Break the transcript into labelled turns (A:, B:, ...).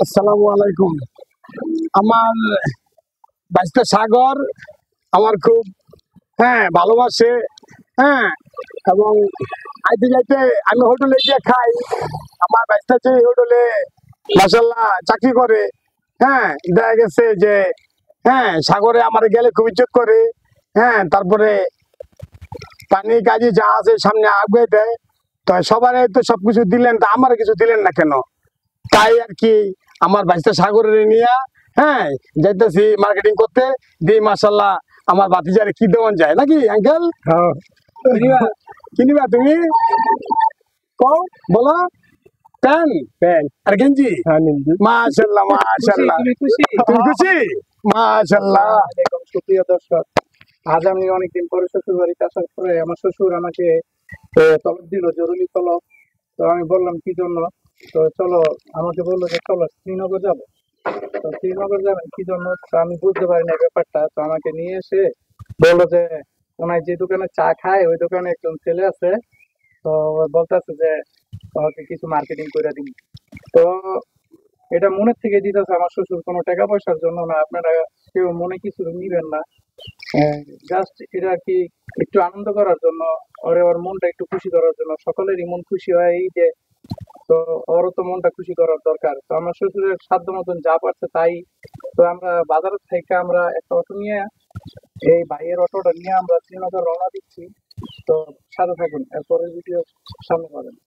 A: আসসালামু আলাইকুম। আমার বাইশটা সাগর আমার খুব ভালোবাসে। হ্যাঁ, এবং আইতে যাইতে আমি হোটেলে গিয়ে খাই। আমার বাইশটা যে হোটেলে মাসাল্লাহ চাকরি করে। দেখা গেছে যে সাগরে আমার গেলে খুব ইজ্জত করে। তারপরে পানি কাজে যা আছে সামনে আগুয়ে দেয়। তো সবারে তো সবকিছু দিলেন, তা আমার কিছু দিলেন না কেন? তাই আর কি আমার বাইশটা সাগরের নিয়ে হ্যাঁ যাইতেছি মার্কেটিং করতে। দিই মাসাল্লাহ আমার বাতিজারে কি দেওয়ান যায় নাকি আঙ্কেল? কিনিবা তুমি? কও, বলো। প্যান প্যান আর গেঞ্জি। মাশাল্লাহ মাশাল্লাহ। তুমি খুশি? মাশাল্লাহ।
B: সুপ্রিয় দর্শক, আজ আমি অনেকদিন পরে শ্বশুর বাড়িতে আসার পরে আমার শ্বশুর আমাকে তলব দিল, জরুরি তলব। তো আমি বললাম কি জন্য? তো চলো, আমাকে বললো যে চলো শ্রীনগর যাবো। তো শ্রীনগর যাবেন কি জন্য? তো আমি বুঝতে পারি না ব্যাপারটা। তো আমাকে নিয়ে এসে বললো যে ওনার যে দোকানে চা খায় ওই দোকানে একজন ছেলে আছে। তো বলতেছে যে ওকে কিছু মার্কেটিং করে দিন। তো এটা মনের থেকে দিতেছে আমার শ্বশুর, কোনো টাকা পয়সার জন্য না। আপনারা কেউ মনে কিছু নিবেন না, জাস্ট এটা আর কি একটু আনন্দ করার জন্য, ওর মনটা একটু খুশি করার জন্য। সকলেরই মন খুশি হয় এই যে, তো ওরও তো মনটা খুশি করার দরকার। তো আমার শ্বশুরের সাধ্য মতন যা পারছে তাই। তো আমরা বাজার থেকে আমরা একটা অটো নিয়ে, এই ভাইয়ের অটোটা নিয়ে আমরা শ্রীনগর রওনা দিচ্ছি। তো সাথে থাকুন, এরপরে ভিডিও সামনে পাবেন।